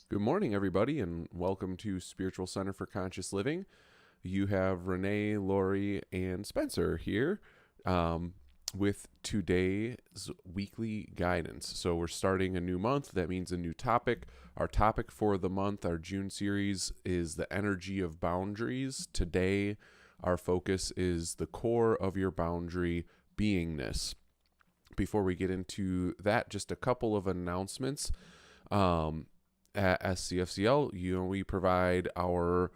Good morning, everybody, and welcome to Spiritual Center for Conscious Living. You have Renee, Lori, and Spencer here with today's weekly guidance. So we're starting a new month. That means a new topic. Our topic for the month, our June series, is the energy of boundaries. Today, our focus is the core of your boundary, beingness. Before we get into that, just a couple of announcements. At SCfCL, we provide our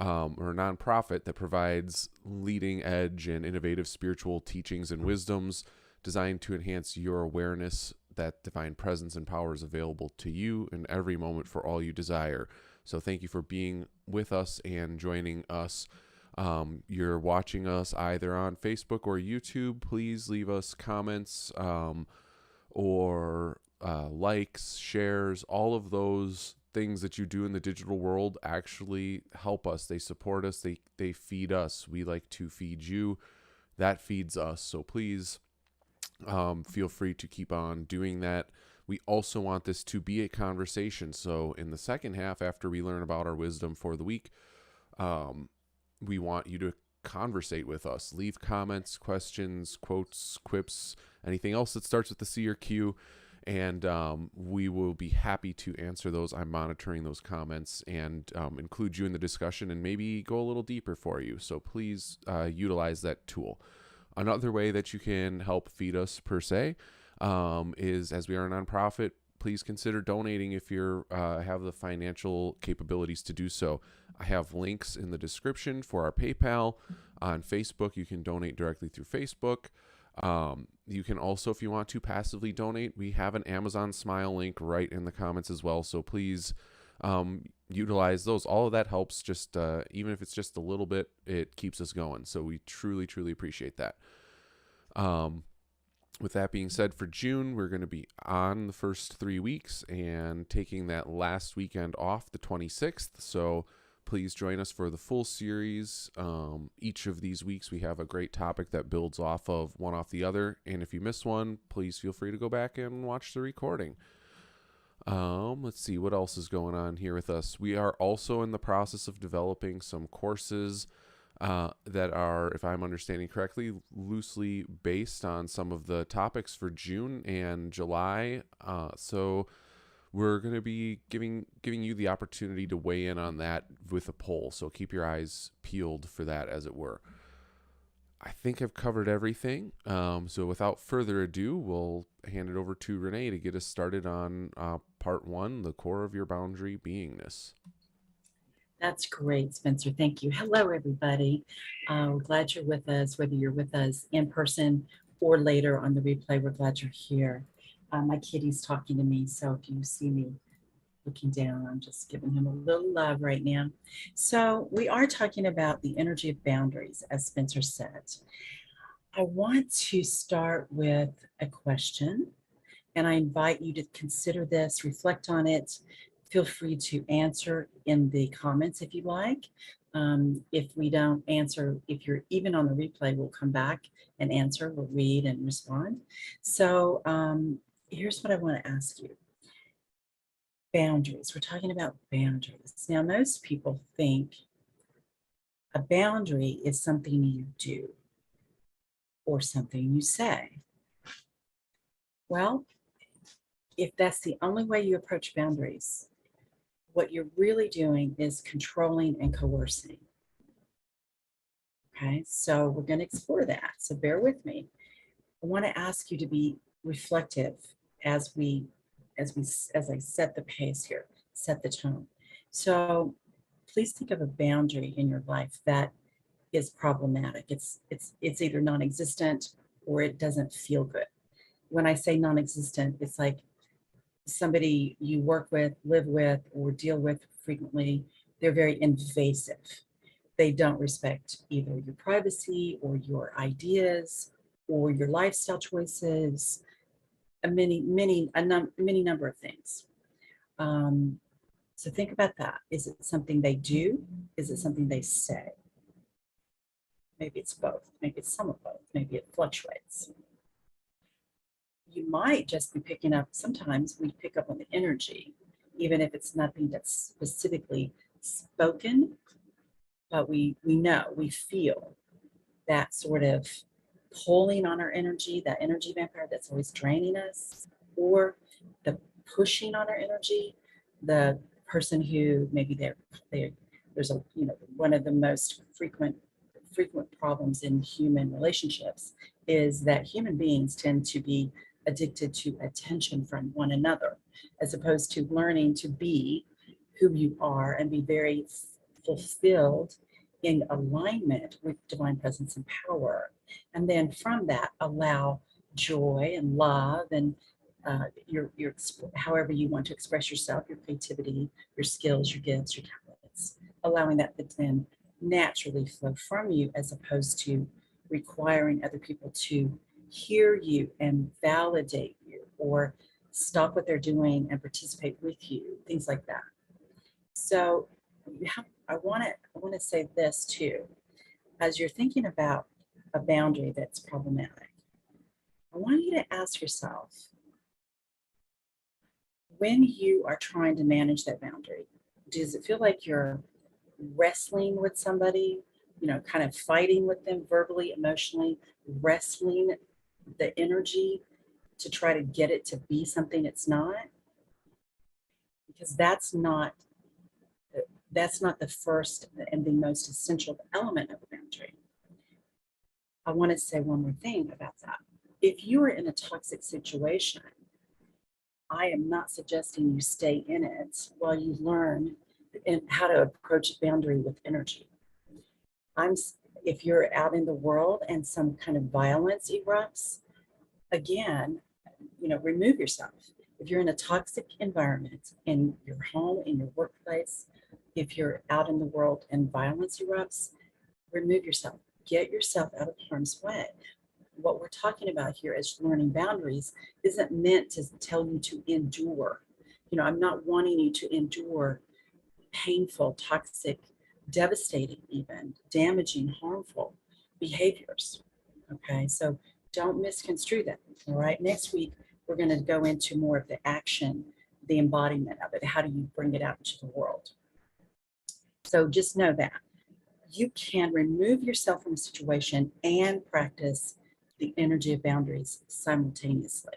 or nonprofit that provides leading edge and innovative spiritual teachings and wisdoms designed to enhance your awareness that divine presence and power is available to you in every moment for all you desire. So thank you for being with us and joining us. You're watching us either on Facebook or YouTube. Please leave us comments or likes, shares, all of those things that you do in the digital world actually help us. They support us. They feed us. We like to feed you. That feeds us. So please feel free to keep on doing that. We also want this to be a conversation. So in the second half, after we learn about our wisdom for the week, we want you to conversate with us. Leave comments, questions, quotes, quips, anything else that starts with the C or Q. And we will be happy to answer those. I'm monitoring those comments and include you in the discussion and maybe go a little deeper for you. So please utilize that tool. Another way that you can help feed us per se is, as we are a nonprofit, please consider donating if you have the financial capabilities to do so. I have links in the description for our PayPal. On Facebook, you can donate directly through Facebook. You can also, if you want to passively donate, we have an Amazon Smile link right in the comments as well. So please utilize those. All of that helps. Just even if it's just a little bit, it keeps us going. So we truly, truly appreciate that. With that being said, for June, we're going to be on the first 3 weeks and taking that last weekend off, the 26th. So please join us for the full series. Each of these weeks, we have a great topic that builds off of one off the other. And if you miss one, please feel free to go back and watch the recording. Let's see what else is going on here with us. We are also in the process of developing some courses that are, if I'm understanding correctly, loosely based on some of the topics for June and July. So we're going to be giving you the opportunity to weigh in on that with a poll. So keep your eyes peeled for that, as it were. I think I've covered everything. So without further ado, we'll hand it over to Renee to get us started on part 1, the core of your boundary, beingness. That's great, Spencer. Thank you. Hello, everybody. We're glad you're with us, whether you're with us in person or later on the replay. We're glad you're here. My kitty's talking to me, so if you see me looking down, I'm just giving him a little love right now. So we are talking about the energy of boundaries, as Spencer said. I want to start with a question, and I invite you to consider this, reflect on it. Feel free to answer in the comments if you like. If we don't answer, if you're even on the replay, we'll come back and answer, we'll read and respond. So here's what I want to ask you. Boundaries, we're talking about boundaries. Now, most people think a boundary is something you do or something you say. Well, if that's the only way you approach boundaries, what you're really doing is controlling and coercing. Okay, so we're going to explore that. So bear with me. I want to ask you to be reflective as I set the pace here, set the tone. So please think of a boundary in your life that is problematic. It's either non-existent or it doesn't feel good. When I say non-existent, it's like somebody you work with, live with, or deal with frequently. They're very invasive. They don't respect either your privacy or your ideas or your lifestyle choices, many number of things. So think about that. Is it something they do? Is it something they say? Maybe it's both. Maybe it's some of both. Maybe it fluctuates. You might just be picking up, sometimes we pick up on the energy even if it's nothing that's specifically spoken, but we know, we feel that sort of pulling on our energy, that energy vampire that's always draining us, or the pushing on our energy, the person who maybe there's a, one of the most frequent problems in human relationships is that human beings tend to be addicted to attention from one another, as opposed to learning to be who you are and be very fulfilled in alignment with divine presence and power. And then from that, allow joy and love and your however you want to express yourself, your creativity, your skills, your gifts, your talents, allowing that to then naturally flow from you, as opposed to requiring other people to hear you and validate you or stop what they're doing and participate with you, things like that. So I want to say this too. As you're thinking about a boundary that's problematic, I want you to ask yourself, when you are trying to manage that boundary, does it feel like you're wrestling with somebody, kind of fighting with them verbally, emotionally, wrestling the energy to try to get it to be something it's not? Because that's not the first and the most essential element of a boundary. I want to say one more thing about that. If you are in a toxic situation, I am not suggesting you stay in it while you learn how to approach a boundary with energy. If you're out in the world and some kind of violence erupts, again, remove yourself. If you're in a toxic environment in your home, in your workplace, if you're out in the world and violence erupts, remove yourself. Get yourself out of harm's way. What we're talking about here as learning boundaries isn't meant to tell you to endure. I'm not wanting you to endure painful, toxic, devastating, even damaging, harmful behaviors. Okay, so don't misconstrue that. All right, next week we're going to go into more of the action, the embodiment of it. How do you bring it out into the world? So just know that you can remove yourself from a situation and practice the energy of boundaries simultaneously.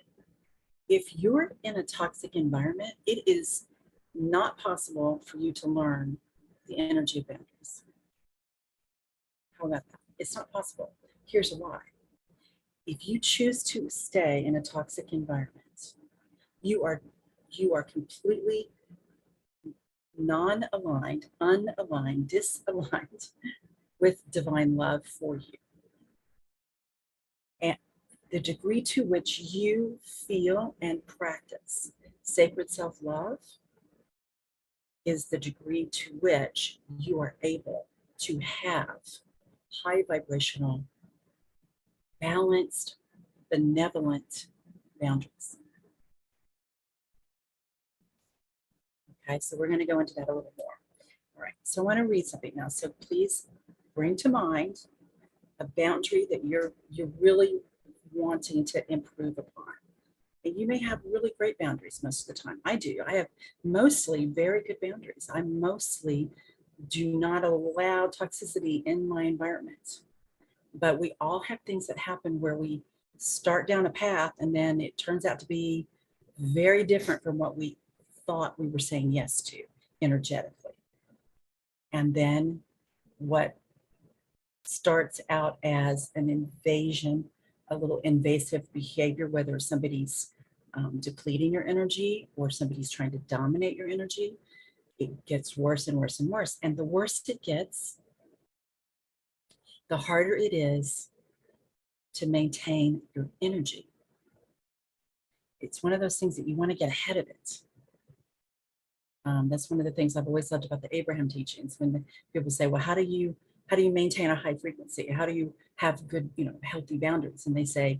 If you're in a toxic environment, it is not possible for you to learn the energy of boundaries. How about that? It's not possible. Here's why. If you choose to stay in a toxic environment, you are completely non-aligned, unaligned, disaligned with divine love for you. And the degree to which you feel and practice sacred self-love is the degree to which you are able to have high vibrational, balanced, benevolent boundaries. Okay, so we're going to go into that a little more. All right, so I want to read something now. So please bring to mind a boundary that you're really wanting to improve upon. And you may have really great boundaries most of the time. I do. I have mostly very good boundaries. I mostly do not allow toxicity in my environment. But we all have things that happen where we start down a path and then it turns out to be very different from what we thought we were saying yes to energetically. And then what starts out as an invasion, a little invasive behavior, whether somebody's depleting your energy or somebody's trying to dominate your energy, it gets worse and worse and worse. And the worse it gets, the harder it is to maintain your energy. It's one of those things that you want to get ahead of it. That's one of the things I've always loved about the Abraham teachings. When people say, well, how do you maintain a high frequency? How do you have good, healthy boundaries? And they say,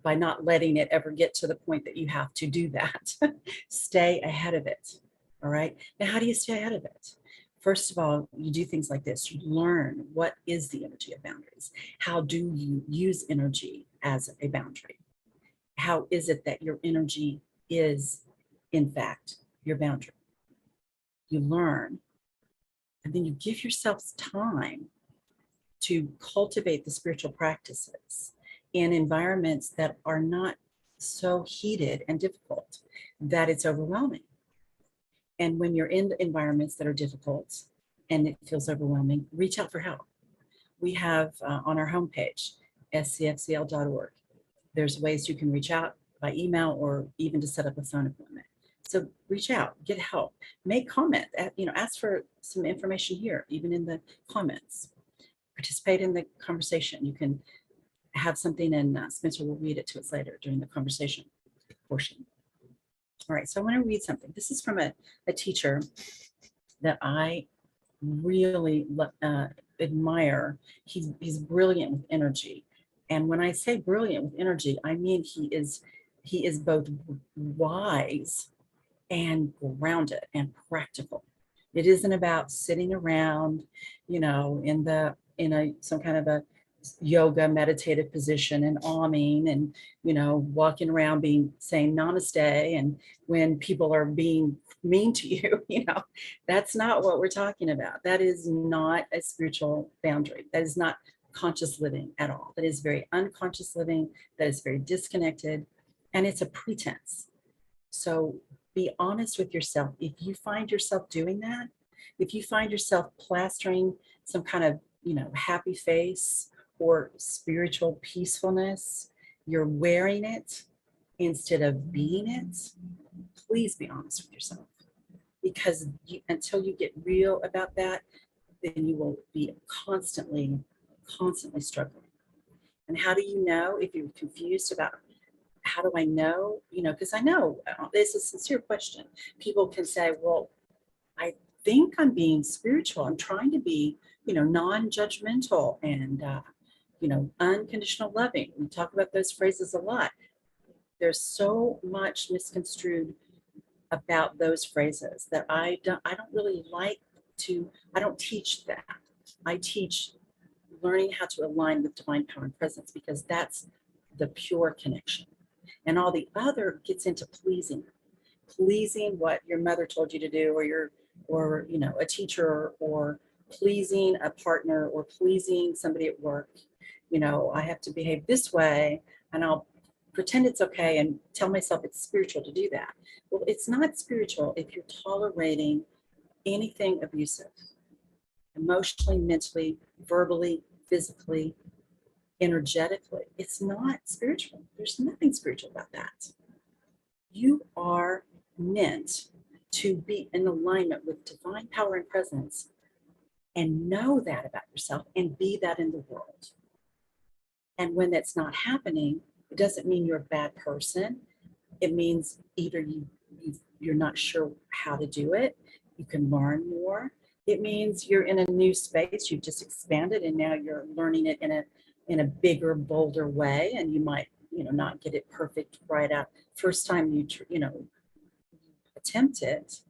by not letting it ever get to the point that you have to do that. Stay ahead of it. All right. Now, how do you stay ahead of it? First of all, you do things like this. You learn what is the energy of boundaries. How do you use energy as a boundary? How is it that your energy is, in fact, your boundary. You learn, and then you give yourself time to cultivate the spiritual practices in environments that are not so heated and difficult that it's overwhelming. And when you're in environments that are difficult and it feels overwhelming, reach out for help. We have on our homepage, SCfCL.org, there's ways you can reach out by email or even to set up a phone appointment. So reach out, get help, make comment, ask for some information here, even in the comments. Participate in the conversation. You can have something, and Spencer will read it to us later during the conversation portion. All right, so I want to read something. This is from a teacher that I really admire. He's brilliant with energy. And when I say brilliant with energy, I mean he is both wise and grounded and practical. It isn't about sitting around, in some kind of a yoga meditative position and auming and walking around saying namaste, and when people are being mean to you, that's not what we're talking about. That is not a spiritual boundary. That is not conscious living at all. That is very unconscious living. That is very disconnected, and it's a pretense. So be honest with yourself. If you find yourself doing that, if you find yourself plastering some kind of happy face or spiritual peacefulness, you're wearing it instead of being it, please be honest with yourself. Because until you get real about that, then you will be constantly struggling. And how do you know if you're confused about how do I know? Because I know it's a sincere question. People can say, well, I think I'm being spiritual. I'm trying to be, non-judgmental and, unconditional loving. We talk about those phrases a lot. There's so much misconstrued about those phrases that I don't really like to, I don't teach that. I teach learning how to align with divine power and presence, because that's the pure connection. And all the other gets into pleasing what your mother told you to do, or a teacher, or pleasing a partner, or pleasing somebody at work. I have to behave this way, and I'll pretend it's okay and tell myself it's spiritual to do that. Well, it's not spiritual if you're tolerating anything abusive, emotionally, mentally, verbally, physically, energetically. It's not spiritual. There's nothing spiritual about that. You are meant to be in alignment with divine power and presence, and know that about yourself and be that in the world. And when that's not happening, it doesn't mean you're a bad person. It means either you're not sure how to do it, you can learn more. It means you're in a new space, you've just expanded, and now you're learning it in a bigger, bolder way, and you might not get it perfect right out first time you attempt it,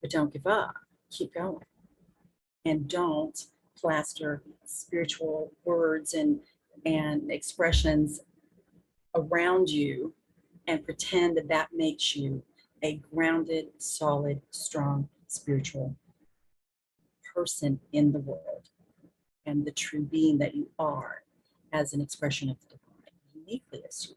but don't give up. Keep going, and don't plaster spiritual words and expressions around you and pretend that makes you a grounded, solid, strong, spiritual person in the world, and the true being that you are as an expression of the divine, uniquely as you.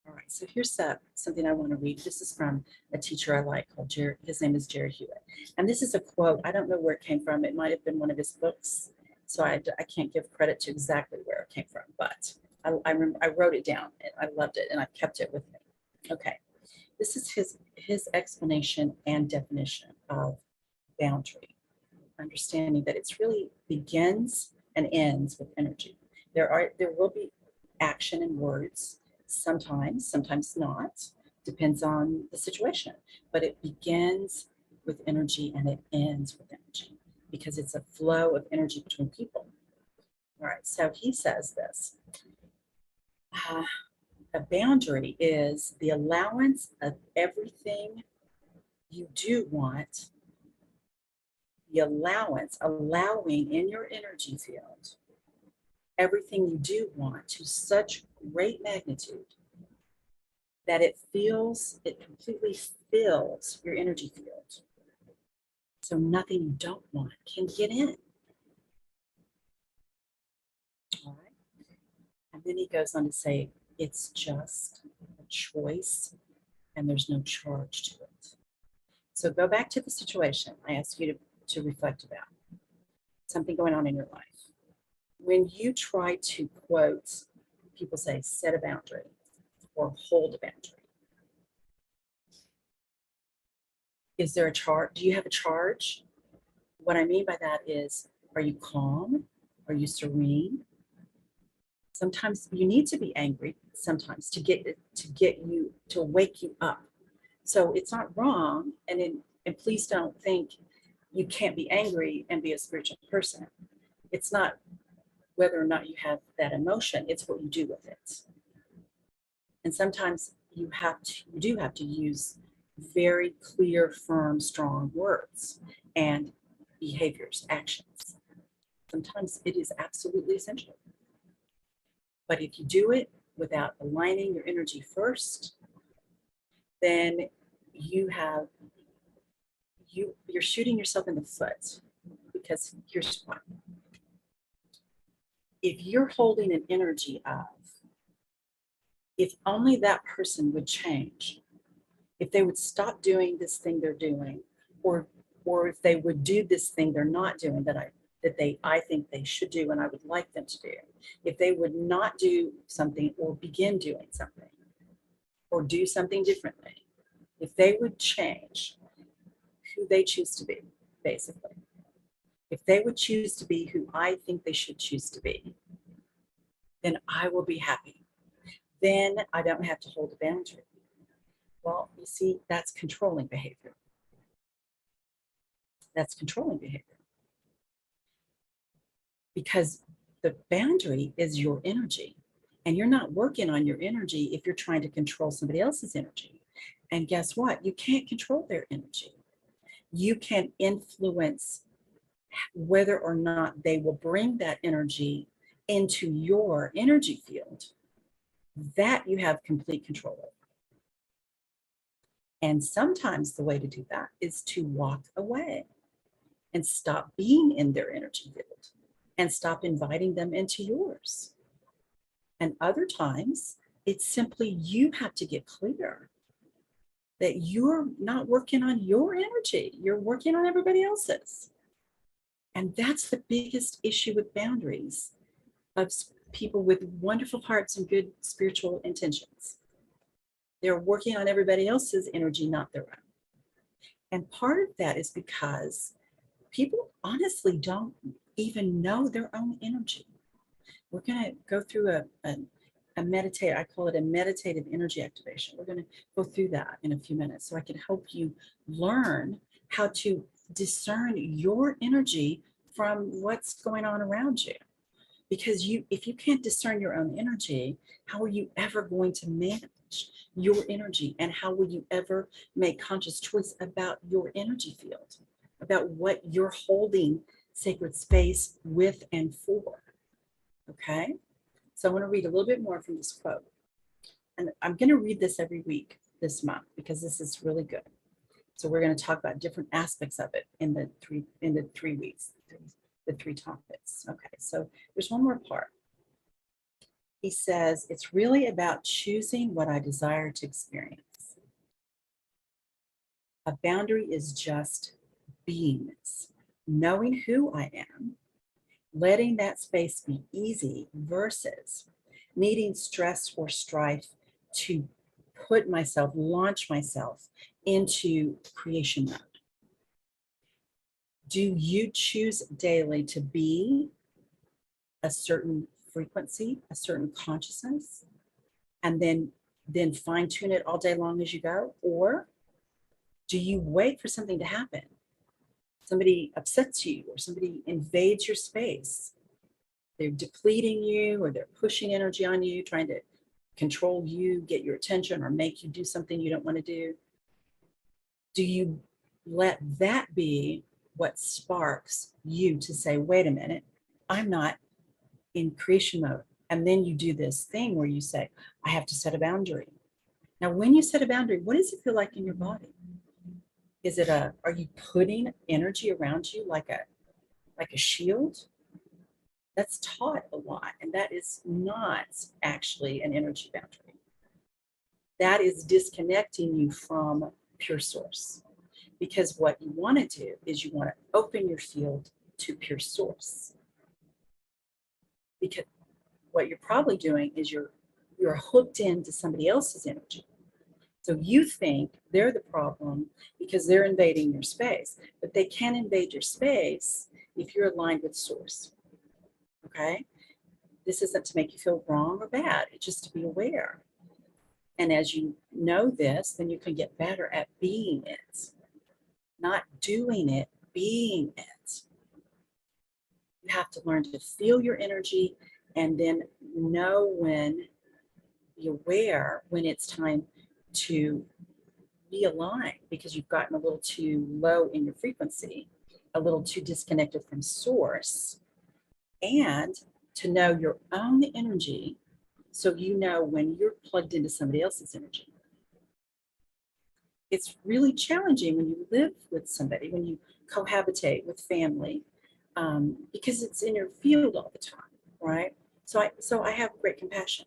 All right, so here's something I want to read. This is from a teacher I like called Jerry. His name is Jerry Hewitt. And this is a quote. I don't know where it came from. It might have been one of his books. So I can't give credit to exactly where it came from, but I wrote it down and I loved it and I kept it with me. Okay, this is his explanation and definition of boundary. Understanding that it's really begins and ends with energy. There will be action and words, sometimes not, depends on the situation, but it begins with energy and it ends with energy, because it's a flow of energy between people. All right, so he says this. A boundary is the allowance of everything you do want, allowing in your energy field everything you do want to such great magnitude that it completely fills your energy field. So nothing you don't want can get in. All right. And then he goes on to say, it's just a choice and there's no charge to it. So go back to the situation I asked you to reflect about. Something going on in your life. When you try to quote, people say, set a boundary or hold a boundary. Is there a charge? Do you have a charge? What I mean by that is, are you calm? Are you serene? Sometimes you need to be angry, sometimes to wake you up. So it's not wrong, and please don't think you can't be angry and be a spiritual person. It's not whether or not you have that emotion, it's what you do with it. And sometimes you do have to use very clear, firm, strong words and behaviors, actions. Sometimes it is absolutely essential. But if you do it without aligning your energy first, then you're shooting yourself in the foot, because here's why. If you're holding an energy of, if only that person would change, if they would stop doing this thing they're doing, or if they would do this thing they're not doing that I think they should do and I would like them to do, if they would not do something or begin doing something or do something differently, if they would change who they choose to be, basically, if they would choose to be who I think they should choose to be, then I will be happy. Then I don't have to hold a boundary. Well, you see, that's controlling behavior. That's controlling behavior. Because the boundary is your energy. And you're not working on your energy if you're trying to control somebody else's energy. And guess what? You can't control their energy. You can influence whether or not they will bring that energy into your energy field. That you have complete control over. And sometimes the way to do that is to walk away and stop being in their energy field and stop inviting them into yours. And other times, it's simply you have to get clear that you're not working on your energy, you're working on everybody else's. And that's the biggest issue with boundaries of people with wonderful hearts and good spiritual intentions. They're working on everybody else's energy, not their own. And part of that is because people honestly don't even know their own energy. We're going to go through a meditate, I call it a meditative energy activation. We're going to go through that in a few minutes so I can help you learn how to discern your energy from what's going on around you. Because if you can't discern your own energy, how are you ever going to manage your energy? And how will you ever make conscious choice about your energy field, about what you're holding sacred space with and for? Okay, so I want to read a little bit more from this quote. And I'm going to read this every week this month because this is really good. So we're going to talk about different aspects of it in the 3 weeks, the 3 topics. Okay, so there's one more part. He says, it's really about choosing what I desire to experience. A boundary is just beingness, knowing who I am, letting that space be easy versus needing stress or strife to launch myself into creation mode. Do you choose daily to be a certain frequency, a certain consciousness, and then fine tune it all day long as you go? Or do you wait for something to happen? Somebody upsets you or somebody invades your space. They're depleting you or they're pushing energy on you, trying to control you, get your attention, or make you do something you don't want to do. Do you let that be what sparks you to say, wait a minute, I'm not in creation mode? And then you do this thing where you say, I have to set a boundary. Now, when you set a boundary, what does it feel like in your body? Are you putting energy around you like a shield? That's taught a lot, and that is not actually an energy boundary. That is disconnecting you from pure source. Because what you want to do is you want to open your field to pure source. Because what you're probably doing is you're hooked into somebody else's energy. So you think they're the problem because they're invading your space, but they can invade your space if you're aligned with source. Okay? This isn't to make you feel wrong or bad, it's just to be aware. And as you know this, then you can get better at being it. Not doing it, being it. You have to learn to feel your energy and then know be aware when it's time to realign because you've gotten a little too low in your frequency, a little too disconnected from source, and to know your own energy so you know when you're plugged into somebody else's energy. It's really challenging when you live with somebody, when you cohabitate with family, because it's in your field all the time, right? So I have great compassion.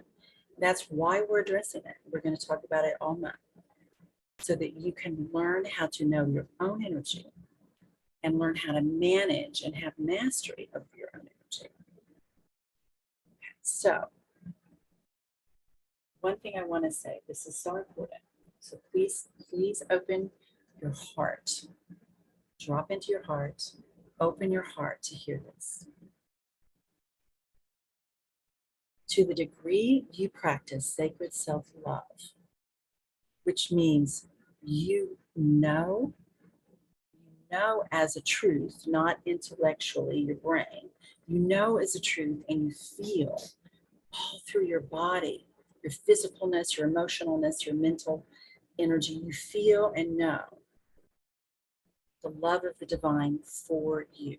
That's why we're addressing it. We're going to talk about it all month so that you can learn how to know your own energy and learn how to manage and have mastery of your own energy. So one thing I want to say, this is so important. So please open your heart. Drop into your heart. Open your heart to hear this. To the degree you practice sacred self-love, which means you know as a truth, not intellectually, your brain, you know as a truth and you feel all through your body, your physicalness, your emotionalness, your mental energy, you feel and know the love of the divine for you,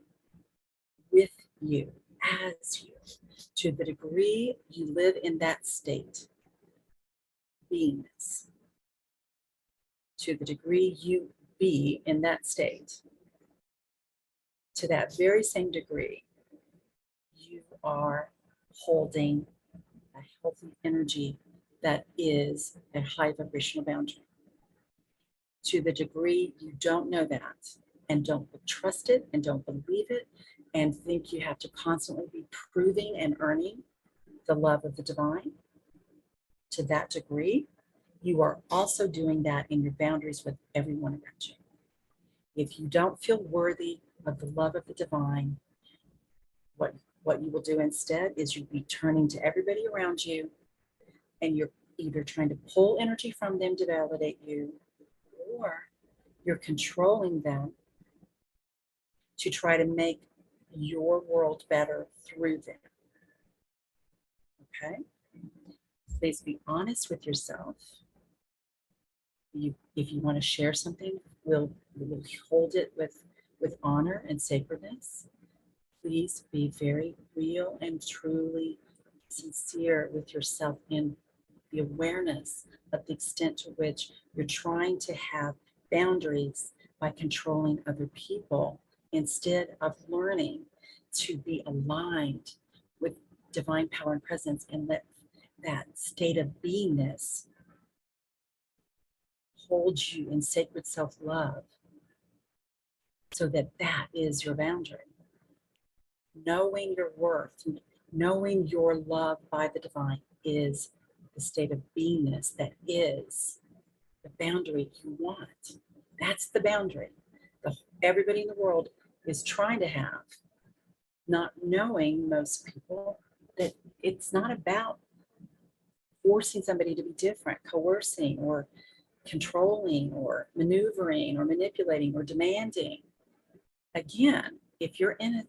with you, as you. To the degree you live in that state, beingness, to the degree you be in that state, to that very same degree, you are holding a healthy energy that is a high vibrational boundary. To the degree you don't know that and don't trust it and don't believe it and think you have to constantly be proving and earning the love of the divine, to that degree, you are also doing that in your boundaries with everyone around you. If you don't feel worthy of the love of the divine, what you will do instead is you'll be turning to everybody around you and you're either trying to pull energy from them to validate you or you're controlling them to try to make your world better through them. Okay? Please be honest with yourself. If you want to share something, we'll hold it with honor and sacredness. Please be very real and truly sincere with yourself in the awareness of the extent to which you're trying to have boundaries by controlling other people instead of learning to be aligned with divine power and presence and let that state of beingness hold you in sacred self-love so that is your boundary. Knowing your worth, knowing your love by the divine is the state of beingness that is the boundary you want. That's the boundary everybody in the world is trying to have, not knowing, most people, that it's not about forcing somebody to be different, coercing or controlling or maneuvering or manipulating or demanding. Again, if you're in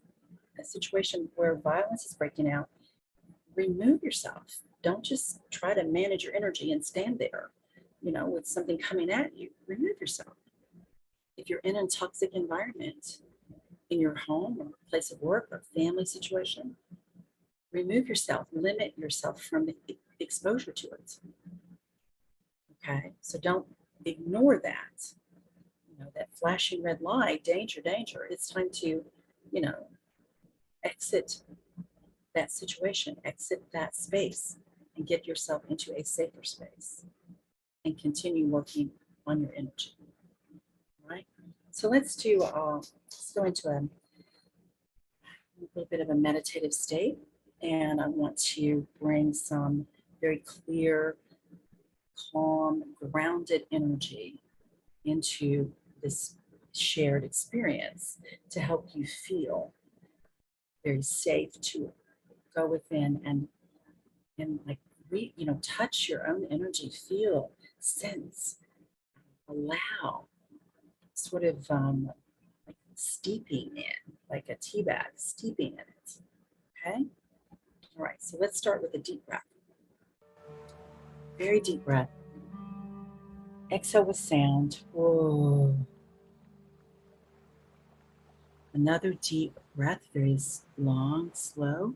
a situation where violence is breaking out, remove yourself. Don't just try to manage your energy and stand there, with something coming at you. Remove yourself. If you're in a toxic environment in your home or place of work or family situation, remove yourself, limit yourself from exposure to it. Okay, so don't ignore that. You know, that flashing red light, danger, danger. It's time to, you know, exit that situation, exit that space, and get yourself into a safer space and continue working on your energy. Right? So let's go into a little bit of a meditative state, and I want to bring some very clear, calm, grounded energy into this shared experience to help you feel very safe to go within and like touch your own energy, feel, sense, allow, sort of like steeping in, like a tea bag, steeping in it. Okay. All right. So let's start with a deep breath. Very deep breath. Exhale with sound. Whoa. Another deep breath, very long, slow.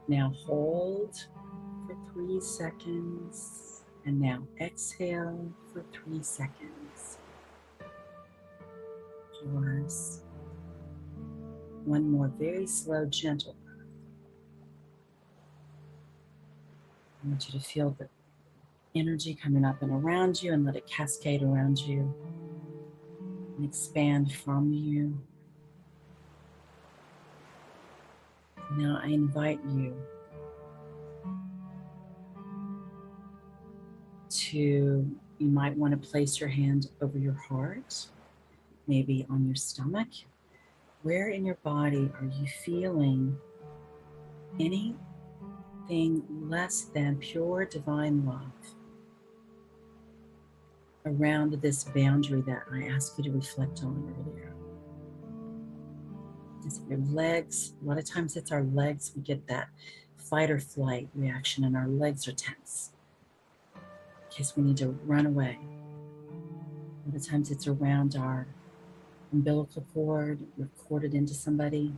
Now hold for 3 seconds. And now exhale for 3 seconds. Pause. One more very slow, gentle breath. I want you to feel the energy coming up and around you, and let it cascade around you and expand from you. Now I invite you you might want to place your hand over your heart, maybe on your stomach. Where in your body are you feeling anything less than pure divine love around this boundary that I asked you to reflect on earlier? Is it your legs? A lot of times it's our legs. We get that fight or flight reaction and our legs are tense in case we need to run away. A lot of times it's around our umbilical cord. We're corded into somebody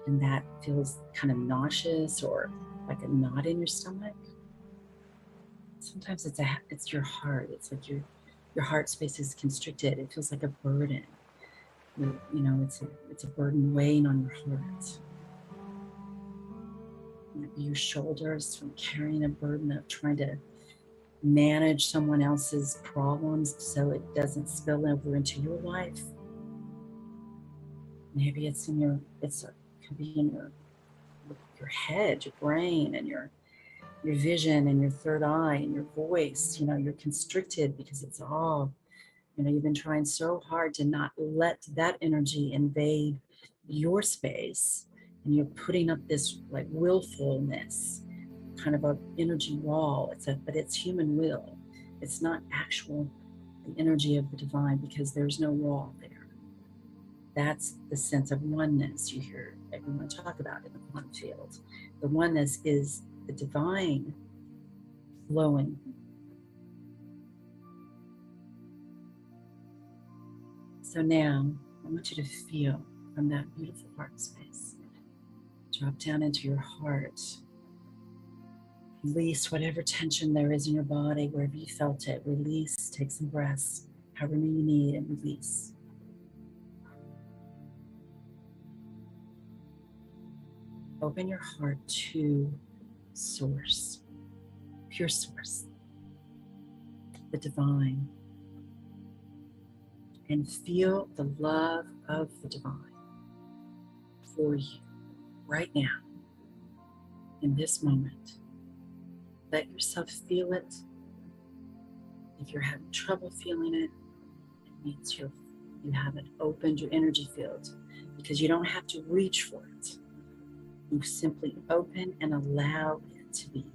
and that feels kind of nauseous or like a knot in your stomach. Sometimes it's your heart. It's like your heart space is constricted. It feels like a burden. You know, it's a burden weighing on your heart. It might be your shoulders from carrying a burden of trying to manage someone else's problems so it doesn't spill over into your life. Maybe it could be in your head, your brain, and your vision and your third eye and your voice. You know, you're constricted because it's all, you know, you've been trying so hard to not let that energy invade your space, and you're putting up this like willfulness, kind of a energy wall. But it's human will. It's not actual the energy of the divine, because there's no wall there. That's the sense of oneness you hear everyone talk about in the quantum field. The oneness is the divine flowing. So now I want you to feel from that beautiful heart space, drop down into your heart. Release whatever tension there is in your body, wherever you felt it. Release, take some breaths, however many you need, and release. Open your heart to source, pure source, the divine, and feel the love of the divine for you right now, in this moment. Let yourself feel it. If you're having trouble feeling it, it means you haven't opened your energy field, because you don't have to reach for it. You simply open and allow it to be,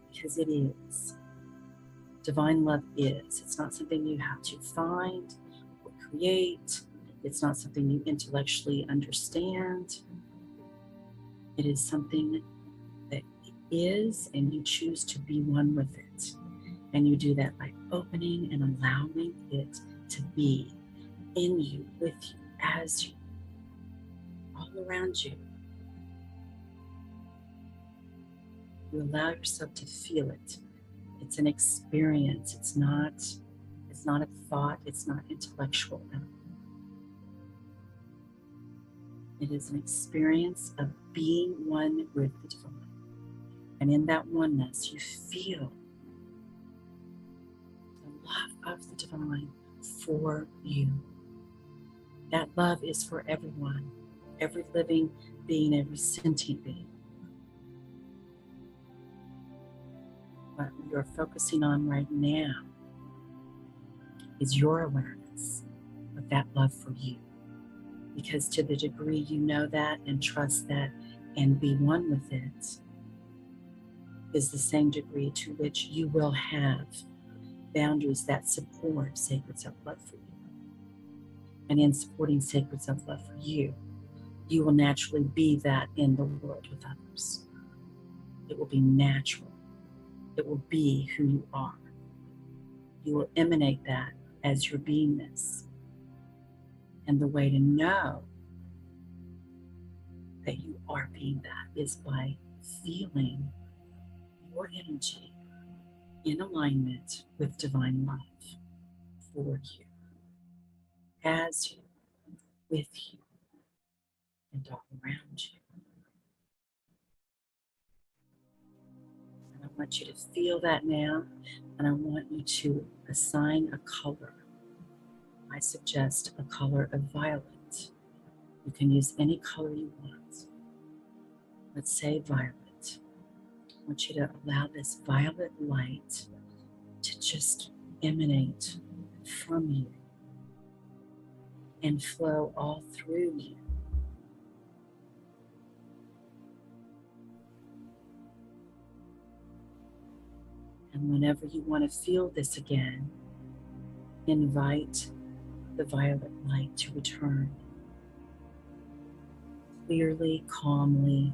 because it is. Divine love is. It's not something you have to find or create. It's not something you intellectually understand. It is something that is, and you choose to be one with it. And you do that by opening and allowing it to be in you, with you, as you, all around you. You allow yourself to feel it. It's an experience. It's not a thought. It's not intellectual at all. It is an experience of being one with the divine. And in that oneness, you feel the love of the divine for you. That love is for everyone, every living being, every sentient being. What we are focusing on right now is your awareness of that love for you. Because to the degree you know that and trust that and be one with it, is the same degree to which you will have boundaries that support sacred self-love for you. And in supporting sacred self-love for you, you will naturally be that in the world with others. It will be natural. It will be who you are. You will emanate that as your beingness. And the way to know that you are being that is by feeling your energy in alignment with divine love for you, as you, with you, and all around you. And I want you to feel that now, and I want you to assign a color. I suggest a color of violet. You can use any color you want. Let's say violet. I want you to allow this violet light to just emanate from you and flow all through you. And whenever you want to feel this again, invite the violet light to return clearly, calmly,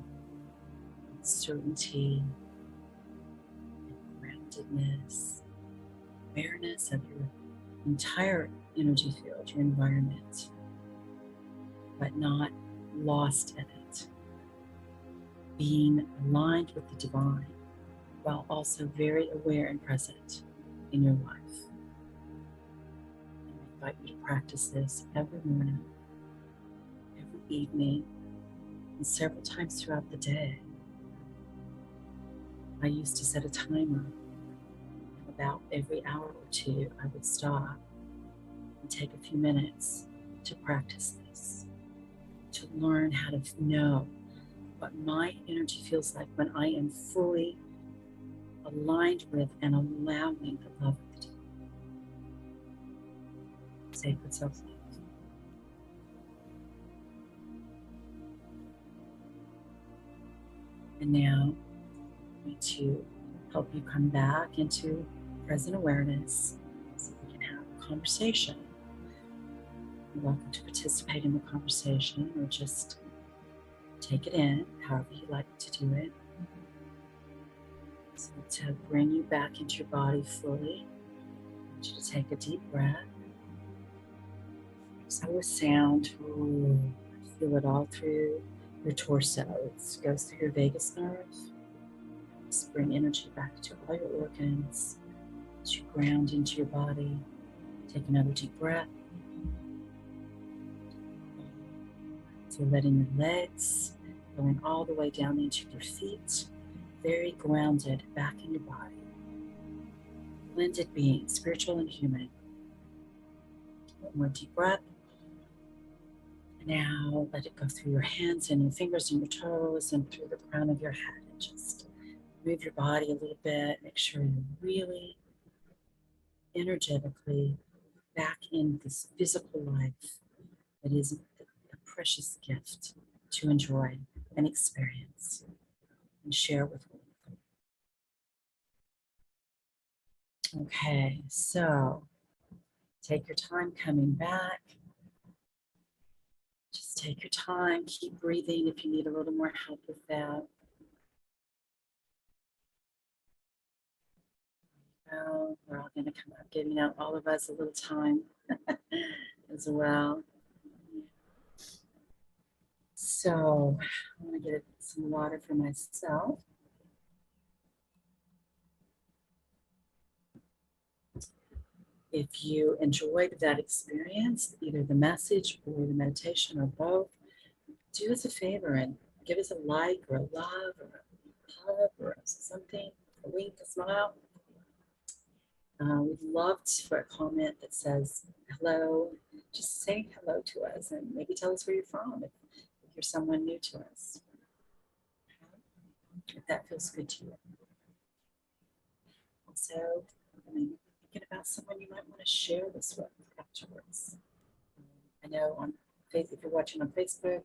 with certainty, and groundedness, awareness of your entire energy field, your environment, but not lost in it. Being aligned with the divine while also very aware and present in your life. And I invite you to practice this every morning, every evening, and several times throughout the day. I used to set a timer, and about every hour or two, I would stop and take a few minutes to practice this, to learn how to know what my energy feels like when I am fully aligned with and allowing the love of the divine. Sacred self-love. And now I'm going to help you come back into present awareness so we can have a conversation. You're welcome to participate in the conversation or just take it in however you like to do it. So to bring you back into your body fully, I want you to take a deep breath. So with sound, feel it all through your torso. It goes through your vagus nerve. Just bring energy back to all your organs as you ground into your body. Take another deep breath. So letting your legs going all the way down into your feet, very grounded back in your body. Blended being, spiritual and human. One more deep breath. And now let it go through your hands and your fingers and your toes and through the crown of your head. And just move your body a little bit. Make sure you're really energetically back in this physical life that is a precious gift to enjoy and experience and share with one another. Okay, so take your time coming back. Just take your time, keep breathing if you need a little more help with that. Well, we're all going to come up, giving out all of us a little time as well. So I'm going to get some water for myself. If you enjoyed that experience, either the message or the meditation or both, do us a favor and give us a like or a love or a hug or something, a wink, a smile. We'd love for a comment that says hello. Just say hello to us and maybe tell us where you're from if you're someone new to us. If that feels good to you. Also, maybe thinking about someone you might want to share this with afterwards. I know on Facebook, if you're watching on Facebook,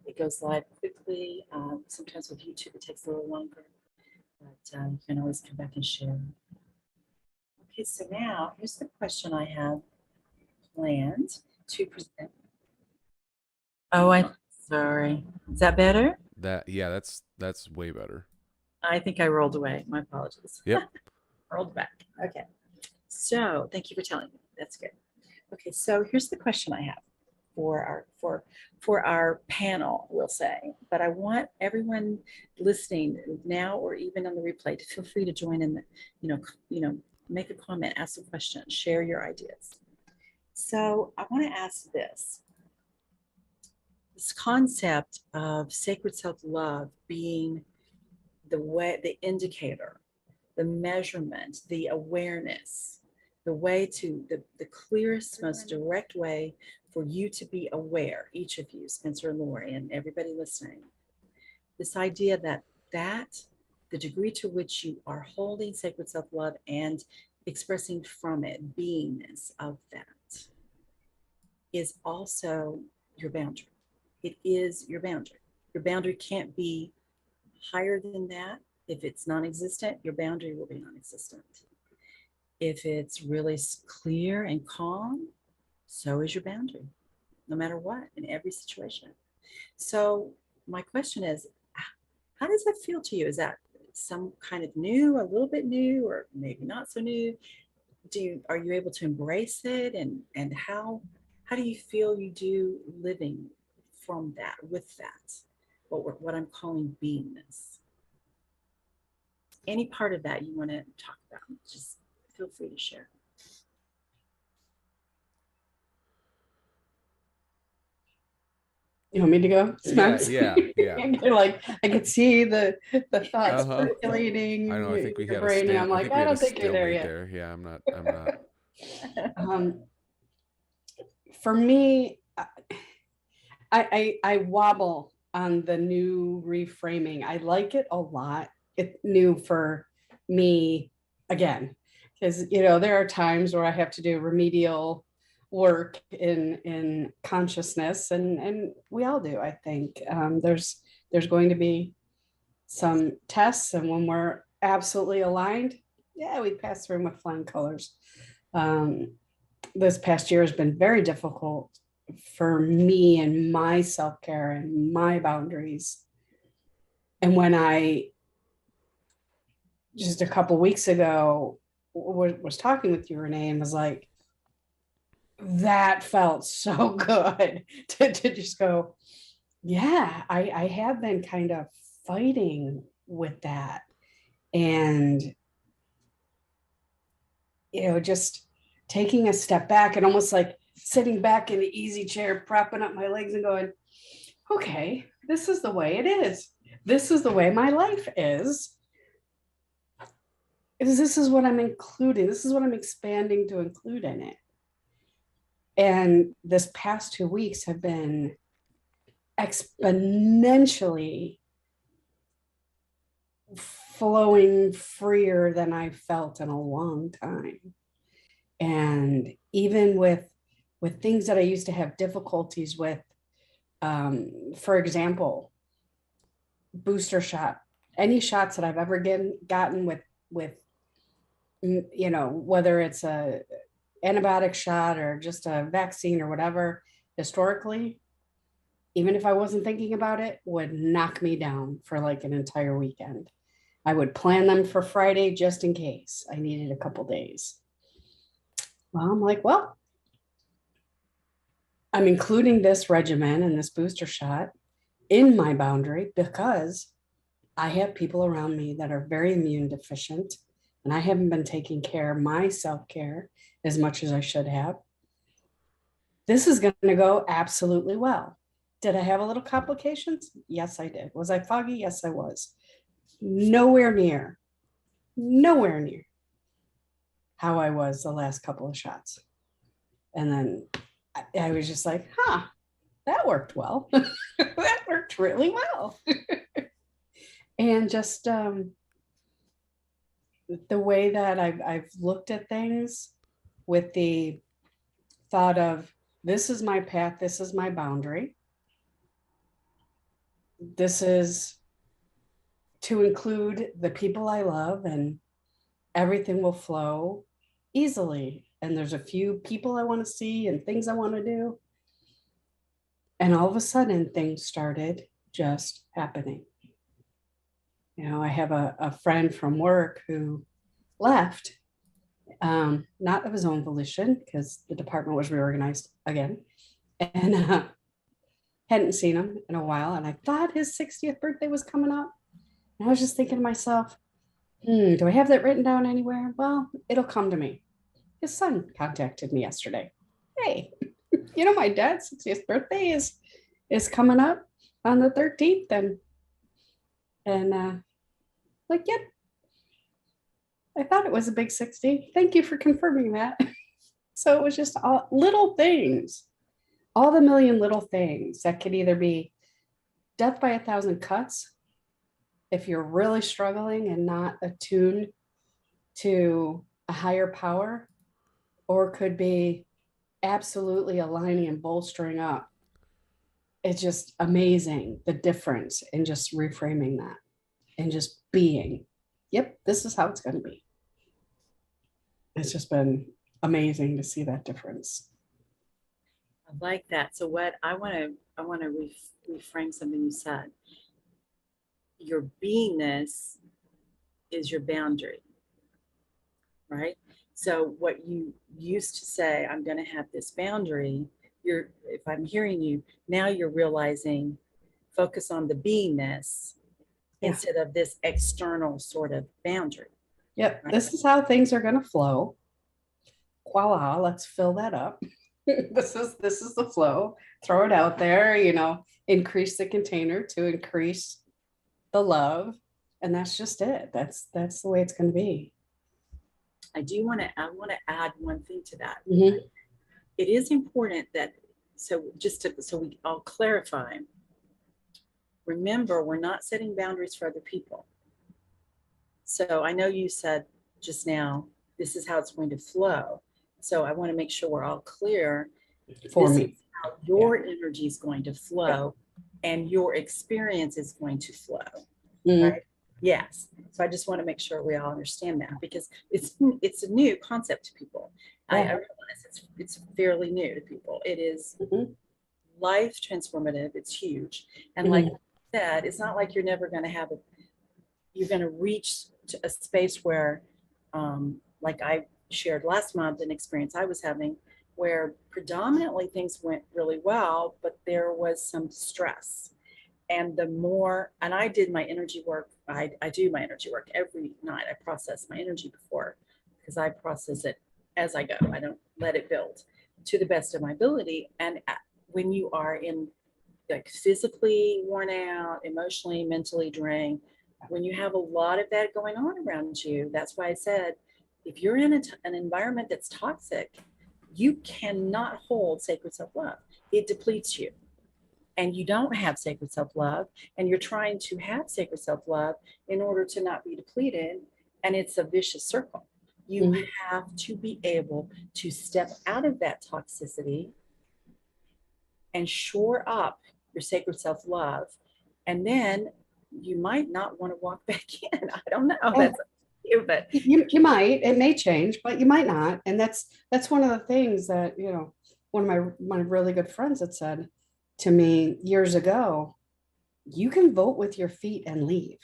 it goes live quickly. Sometimes with YouTube, it takes a little longer, but you can always come back and share. Okay, so now here's the question I have planned to present. Oh, I'm sorry. Is that better? That's way better. I think I rolled away. My apologies. Yep. Rolled back. Okay. So thank you for telling me. That's good. Okay, so here's the question I have for our panel, we'll say. But I want everyone listening now or even on the replay to feel free to join in. Make a comment, ask a question, share your ideas. So I want to ask this concept of sacred self-love being the indicator, the measurement, the awareness, the way to the clearest, most direct way for you to be aware, each of you, Spencer and Lori, and everybody listening. This idea that the degree to which you are holding sacred self-love and expressing from it beingness of that is also your boundary. It is your boundary. Your boundary can't be higher than that. If it's non-existent, your boundary will be non-existent. If it's really clear and calm, so is your boundary, no matter what, in every situation. So my question is, how does that feel to you? Is that some kind of new, a little bit new, or maybe not so new? Are you able to embrace it? And how do you feel you do living from that, with that, what I'm calling beingness? Any part of that you want to talk about, just feel free to share. You want me to go? Yeah. You're like, I could see the thoughts circulating. I know. I think we had brain, and I'm like, I don't think you're there yet. Yeah, I'm not. For me, I wobble on the new reframing. I like it a lot. It's new for me again, because there are times where I have to do remedial work in consciousness, and we all do. I think there's going to be some tests, and when we're absolutely aligned, yeah, we pass through with flying colors. This past year has been very difficult for me and my self-care and my boundaries. And when I just a couple weeks ago was talking with you, Renee, and was like, that felt so good to just go, yeah, I have been kind of fighting with that. And, just taking a step back and almost like sitting back in the easy chair, propping up my legs and going, okay, this is the way it is. This is the way my life is. This is what I'm including. This is what I'm expanding to include in it. And this past 2 weeks have been exponentially flowing freer than I felt in a long time. And even with things that I used to have difficulties with, for example, booster shot, any shots that I've ever gotten with whether it's a antibiotic shot or just a vaccine or whatever, historically, even if I wasn't thinking about it, would knock me down for like an entire weekend. I would plan them for Friday just in case I needed a couple days. Well, I'm like, I'm including this regimen and this booster shot in my boundary because I have people around me that are very immune deficient, and I haven't been taking care of my self-care as much as I should have. This is going to go absolutely well. Did I have a little complications? Yes, I did. Was I foggy? Yes, I was. Nowhere near how I was the last couple of shots. And then I was just like, that worked well. That worked really well. And just the way that I've looked at things with the thought of, this is my path, this is my boundary. This is to include the people I love, and everything will flow easily. And there's a few people I want to see and things I want to do. And all of a sudden, things started just happening. You know, I have a friend from work who left, not of his own volition, because the department was reorganized again, and hadn't seen him in a while. And I thought his 60th birthday was coming up. And I was just thinking to myself, do I have that written down anywhere? Well, it'll come to me. His son contacted me yesterday. Hey, my dad's 60th birthday is coming up on the 13th. And like, yeah, I thought it was a big 60. Thank you for confirming that. So it was just all little things, all the million little things that could either be death by 1,000 cuts if you're really struggling and not attuned to a higher power, or could be absolutely aligning and bolstering up. It's just amazing, the difference in just reframing that and just being, yep, this is how it's going to be. It's just been amazing to see that difference. I like that. So what I want to reframe something you said. Your beingness is your boundary, right? So what you used to say, I'm going to have this boundary, if I'm hearing you, now you're realizing, focus on the beingness instead of this external sort of boundary. Yep, right? This is how things are going to flow. Voila, let's fill that up. This is the flow. Throw it out there, increase the container to increase the love, and that's just it. That's the way it's going to be. I want to add one thing to that. Mm-hmm. It is important that, so we all clarify, remember, we're not setting boundaries for other people. So I know you said just now, this is how it's going to flow. So I want to make sure we're all clear. For this me, is how your energy is going to flow, and your experience is going to flow. Mm-hmm. Right? Yes. So I just want to make sure we all understand that, because it's a new concept to people. I realize it's fairly new to people. It is life transformative. It's huge. And like I said, it's not like you're never going to you're going to reach to a space where, like I shared last month, an experience I was having where predominantly things went really well, but there was some stress. And and I did my energy work. I do my energy work every night. I process my energy before, because I process it as I go. I don't let it build to the best of my ability. And when you are like physically worn out, emotionally, mentally drained, when you have a lot of that going on around you, that's why I said, if you're in an environment that's toxic, you cannot hold sacred self-love. It depletes you. And you don't have sacred self-love, and you're trying to have sacred self-love in order to not be depleted, and it's a vicious circle. You have to be able to step out of that toxicity and shore up your sacred self-love, and then you might not want to walk back in. I don't know. That's you, but you might. It may change, but you might not. And that's one of the things that, one of my really good friends had said to me years ago, you can vote with your feet and leave.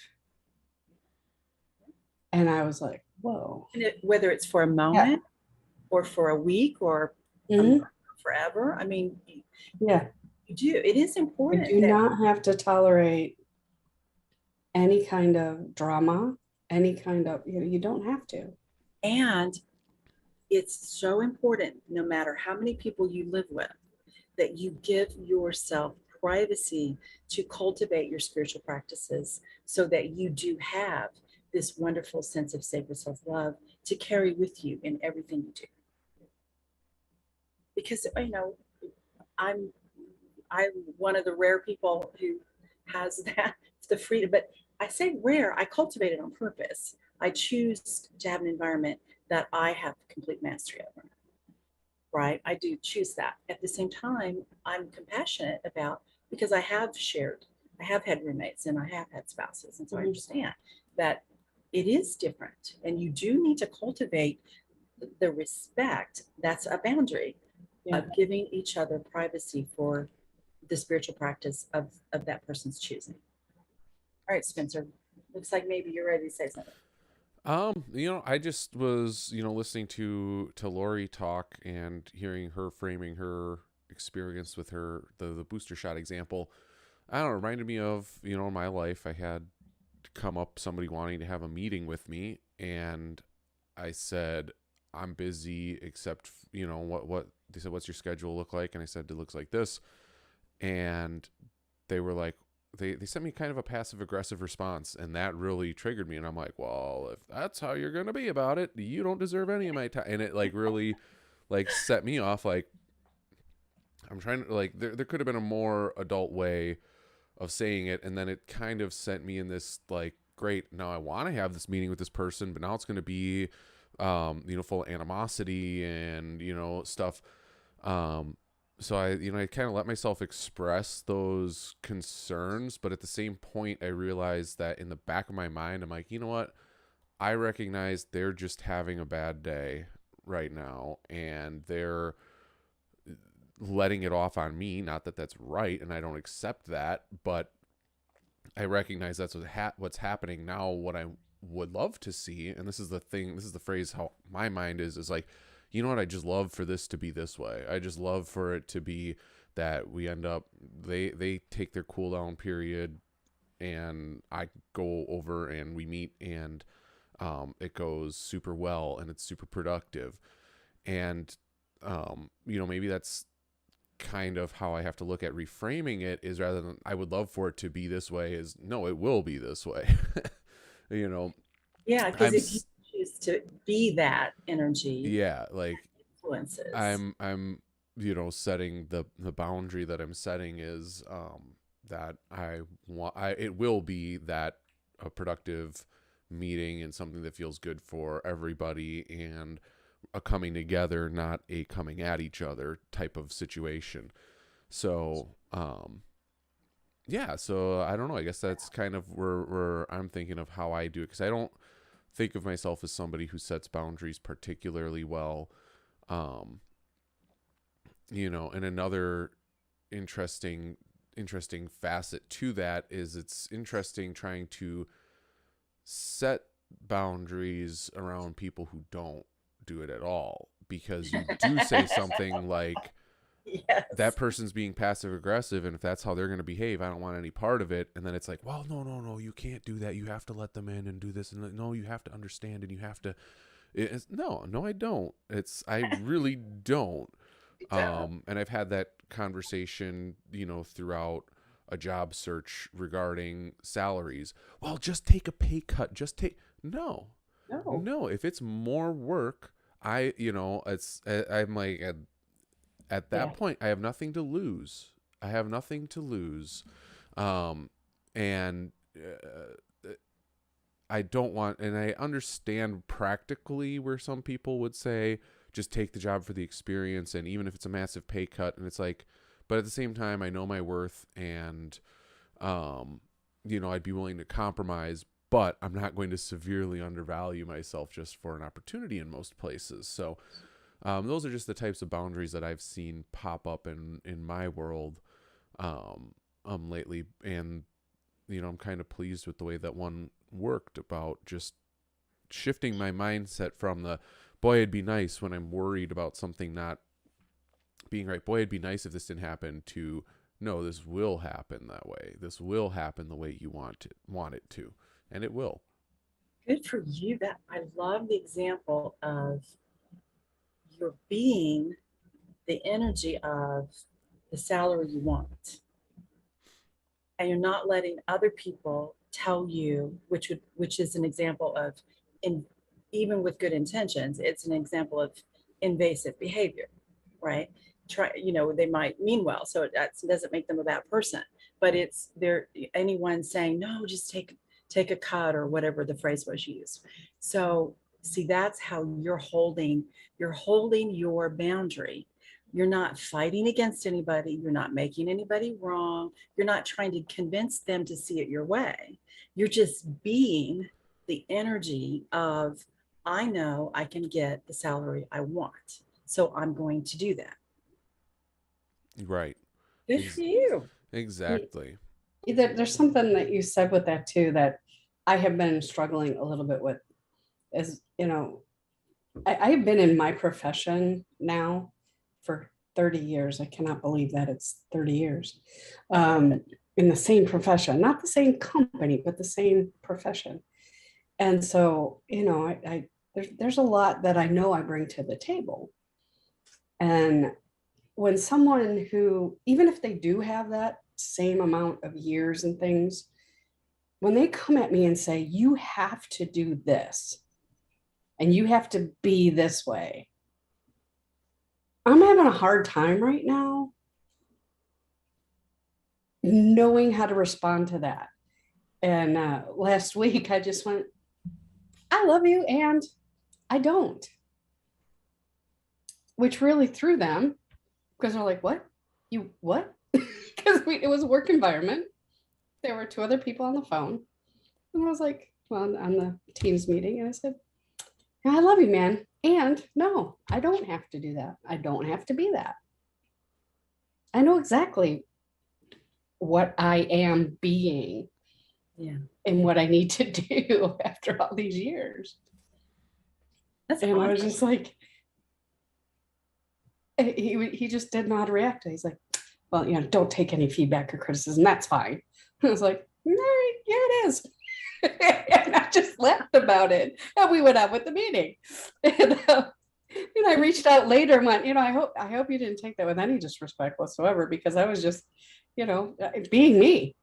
And I was like, whoa. Whether it's for a moment or for a week or forever. I mean, you do. It is important. You do not have to tolerate any kind of drama, any kind of, you don't have to. And it's so important, no matter how many people you live with, that you give yourself privacy to cultivate your spiritual practices so that you do have this wonderful sense of sacred self-love to carry with you in everything you do. Because, you know, I'm I'm one of the rare people who has that, the freedom, but I say rare, I cultivate it on purpose. I choose to have an environment that I have complete mastery over, right? I do choose that. At the same time, I'm compassionate about, because I have had roommates and I have had spouses. And so I understand that it is different and you do need to cultivate the respect. That's a boundary of giving each other privacy for the spiritual practice of that person's choosing. All right, Spencer, looks like maybe you're ready to say something. I just was, listening to Lori talk and hearing her framing her experience with the booster shot example. I don't know, it reminded me of, in my life, I had come up somebody wanting to have a meeting with me, and I said, I'm busy, except, what they said, what's your schedule look like? And I said, it looks like this. And they were like, they sent me kind of a passive aggressive response, and that really triggered me. And I'm like, well, if that's how you're going to be about it, you don't deserve any of my time. And it like really like set me off. Like, I'm trying to, like, there could have been a more adult way of saying it. And then it kind of sent me in this, like, great, now I want to have this meeting with this person, but now it's going to be, full of animosity and, stuff. So I kind of let myself express those concerns, but at the same point, I realized that in the back of my mind, I'm like, you know what? I recognize they're just having a bad day right now, and they're letting it off on me. Not that that's right, and I don't accept that, but I recognize that's what's happening now. What I would love to see, and this is the thing, this is the phrase, how my mind is like, you know what, I just love for this to be this way. I just love for it to be that we end up, they take their cool down period, and I go over and we meet, and it goes super well and it's super productive. And maybe that's kind of how I have to look at reframing it, is rather than I would love for it to be this way, is no, it will be this way. Yeah, because if you choose to be that energy, yeah, like influences. I'm setting the boundary that I'm setting is that I want, it will be that a productive meeting and something that feels good for everybody, and a coming together, not a coming at each other type of situation. So so I don't know, I guess that's kind of where I'm thinking of how I do it, because I don't think of myself as somebody who sets boundaries particularly well. And another interesting facet to that is, it's interesting trying to set boundaries around people who don't do it at all, because you do say something like, yes, that person's being passive aggressive, and if that's how they're going to behave, I don't want any part of it. And then it's like, well, no, you can't do that. You have to let them in and do this, and no, you have to understand, and you have to. No, I don't. I really don't. And I've had that conversation, throughout a job search regarding salaries. Well, just take a pay cut. No. If it's more work, I'm like, at that point, I have nothing to lose. And I don't want, and I understand practically where some people would say, just take the job for the experience, and even if it's a massive pay cut, and it's like, but at the same time, I know my worth, and, I'd be willing to compromise, but I'm not going to severely undervalue myself just for an opportunity in most places. So, those are just the types of boundaries that I've seen pop up in my world lately. And, I'm kind of pleased with the way that one worked, about just shifting my mindset from the, boy, it'd be nice when I'm worried about something not being right, boy, it'd be nice if this didn't happen, to, no, this will happen that way. This will happen the way you want it to, and it will. Good for you. That I love the example of you're being the energy of the salary you want. And you're not letting other people tell you, which is an example of, even with good intentions, it's an example of invasive behavior, right? They might mean well, so that doesn't make them a bad person, but it's anyone saying, no, just take a cut, or whatever the phrase was used. So see, that's how you're holding your boundary. You're not fighting against anybody. You're not making anybody wrong. You're not trying to convince them to see it your way. You're just being the energy of, I know I can get the salary I want, so I'm going to do that. Right. Good for you. Exactly. There's something that you said with that too, that I have been struggling a little bit with, is, I have been in my profession now for 30 years. I cannot believe that it's 30 years in the same profession, not the same company, but the same profession. And so, there's a lot that I know I bring to the table. And when someone who, even if they do have that same amount of years and things, when they come at me and say, you have to do this, and you have to be this way, I'm having a hard time right now knowing how to respond to that. And last week I just went, I love you and I don't, which really threw them, because they're like, what? You what? Because it was a work environment. There were two other people on the phone. And I was like, well, on the Teams meeting, and I said, I love you, man. And no, I don't have to do that. I don't have to be that. I know exactly what I am being, and what I need to do after all these years. That's and awesome. I was just like, he just did not react. He's like, well, don't take any feedback or criticism. That's fine. I was like, all right, yeah, it is. And I just laughed about it. And we went on with the meeting. And I reached out later and went, I hope you didn't take that with any disrespect whatsoever, because I was just, being me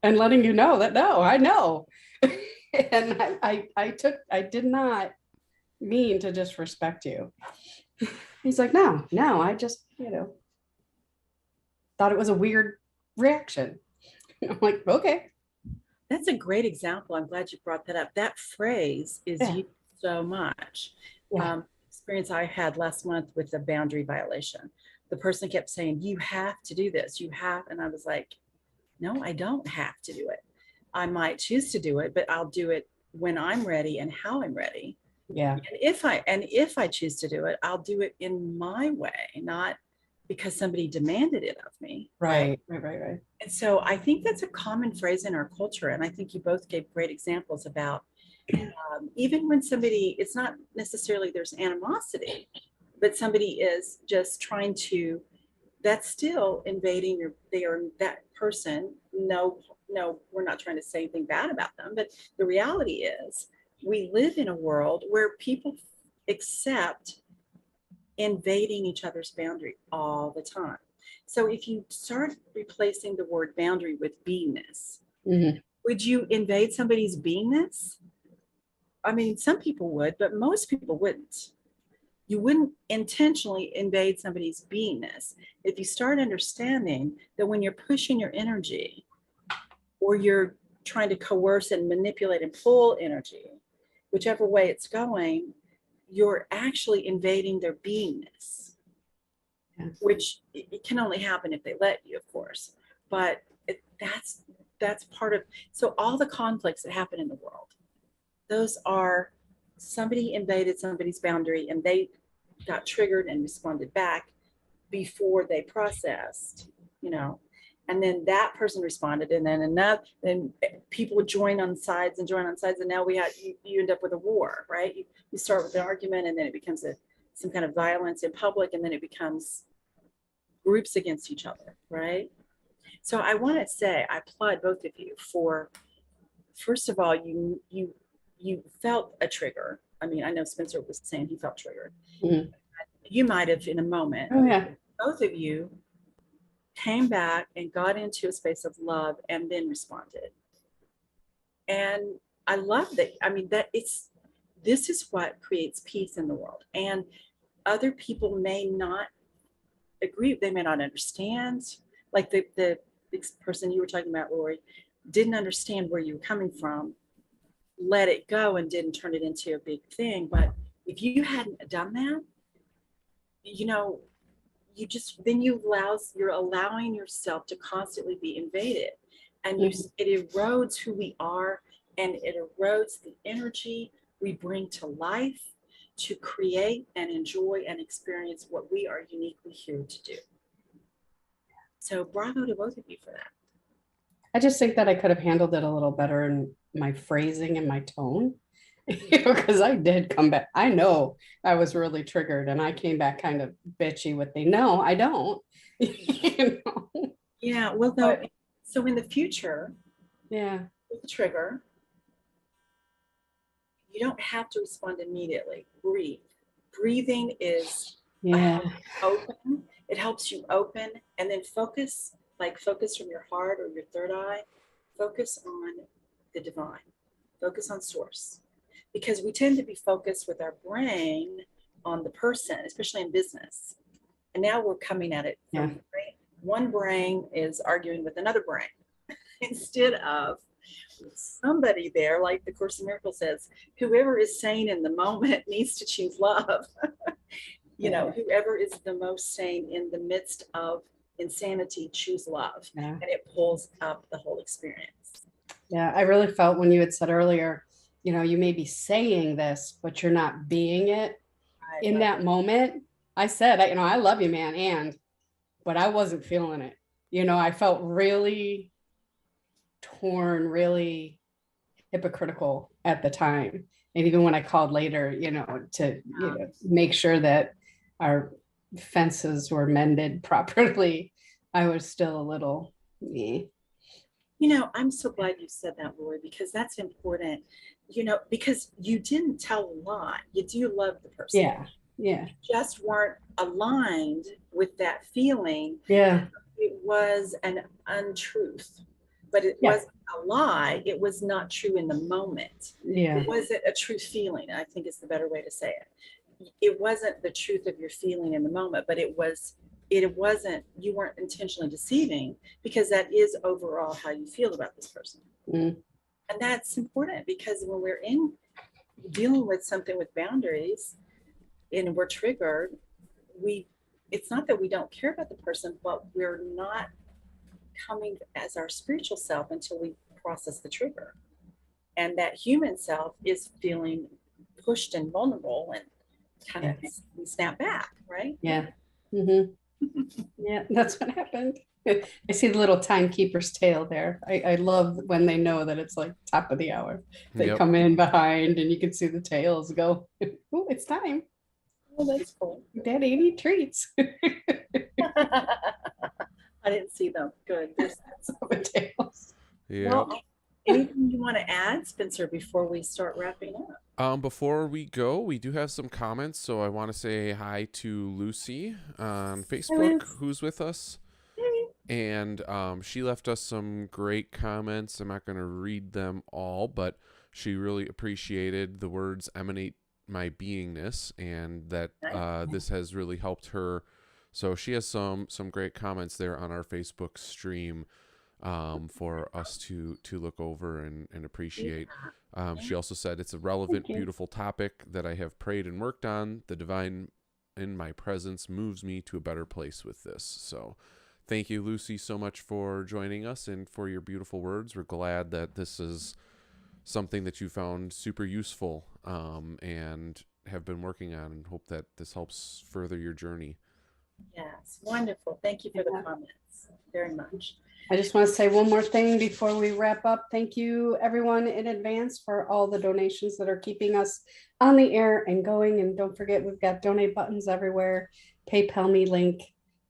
and letting you know that, no, I know. And I did not mean to disrespect you. He's like, no, I just, thought it was a weird reaction. I'm like, okay. That's a great example. I'm glad you brought that up. That phrase is used so much. Experience I had last month with a boundary violation. The person kept saying, you have to do this. You have. And I was like, no, I don't have to do it. I might choose to do it, but I'll do it when I'm ready and how I'm ready. Yeah. And if I choose to do it, I'll do it in my way, not because somebody demanded it of me. Right. And so I think that's a common phrase in our culture. And I think you both gave great examples about even when somebody, it's not necessarily there's animosity, but somebody is just trying to, that's still invading that person. No, we're not trying to say anything bad about them, but the reality is we live in a world where people accept invading each other's boundary all the time. So if you start replacing the word boundary with beingness, would you invade somebody's beingness? I mean, some people would, but most people wouldn't. You wouldn't intentionally invade somebody's beingness. If you start understanding that when you're pushing your energy, or you're trying to coerce and manipulate and pull energy, whichever way it's going, you're actually invading their beingness, which it can only happen if they let you, of course. But that's part of, so all the conflicts that happen in the world, those are somebody invaded somebody's boundary and they got triggered and responded back before they processed, and then that person responded, and then people would join on sides, and now you end up with a war, right? You start with an argument, and then it becomes some kind of violence in public, and then it becomes groups against each other, right? So I want to say, I applaud both of you for, first of all, you felt a trigger, I mean, I know Spencer was saying he felt triggered. Mhm. You might have in a moment, Oh yeah. both of you came back and got into a space of love and then responded. And I love that. I mean, this is what creates peace in the world. And other people may not agree, they may not understand. Like the person you were talking about, Lori, didn't understand where you were coming from, let it go and didn't turn it into a big thing. But if you hadn't done that, you know, you're allowing yourself to constantly be invaded, and it erodes who we are, and it erodes the energy we bring to life to create and enjoy and experience what we are uniquely here to do. So bravo to both of you for that. I just think that I could have handled it a little better in my phrasing and my tone, because I did come back. I know I was really triggered, and I came back kind of bitchy with the no, I don't. You know? Yeah, well, though, so in the future, Yeah. with the trigger, you don't have to respond immediately. Breathe. Breathing is open. It helps you open, and then focus from your heart or your third eye. Focus on the divine. Focus on source. Because we tend to be focused with our brain on the person, especially in business. And now we're coming at it from one brain is arguing with another brain instead of somebody there, like the Course in Miracles says, whoever is sane in the moment needs to choose love. Whoever is the most sane in the midst of insanity, choose love. And it pulls up the whole experience. Yeah, I really felt when you had said earlier, you may be saying this, but you're not being it. In that moment, I said, I love you, man, but I wasn't feeling it. I felt really torn, really hypocritical at the time. And even when I called later, to make sure that our fences were mended properly, I was still a little I'm so glad you said that, Lori, because that's important, because you didn't tell a lie. You do love the person. Yeah. You just weren't aligned with that feeling. Yeah. It was an untruth, but it wasn't a lie. It was not true in the moment. Yeah. It wasn't a true feeling, I think is the better way to say it. It wasn't the truth of your feeling in the moment, but it wasn't, you weren't intentionally deceiving, because that is overall how you feel about this person. And that's important, because when we're dealing with something with boundaries and we're triggered, it's not that we don't care about the person, but we're not coming as our spiritual self until we process the trigger. And that human self is feeling pushed and vulnerable, and kind of we snap back, right? Yeah. Yeah, that's what happened. I see the little timekeeper's tail there. I love when they know that it's like top of the hour. They come in behind, and you can see the tails go, oh, it's time. Oh, that's cool. Daddy, need treats. I didn't see them. Good. There's the tails. Yeah. Well, anything you want to add, Spencer, before we start wrapping up? Before we go, we do have some comments, so I want to say hi to Lucy on Facebook, who's with us. And she left us some great comments. I'm not going to read them all, but she really appreciated the words emanate my beingness, and that this has really helped her. So she has some great comments there on our Facebook stream for us to look over and appreciate. She also said it's a relevant, beautiful topic that I have prayed and worked on. The divine in my presence moves me to a better place with this. So thank you, Lucy, so much for joining us and for your beautiful words. We're glad that this is something that you found super useful and have been working on, and hope that this helps further your journey. Yes, wonderful. Thank you for the comments very much. I just want to say one more thing before we wrap up. Thank you, everyone, in advance for all the donations that are keeping us on the air and going. And don't forget, we've got donate buttons everywhere. PayPal me link.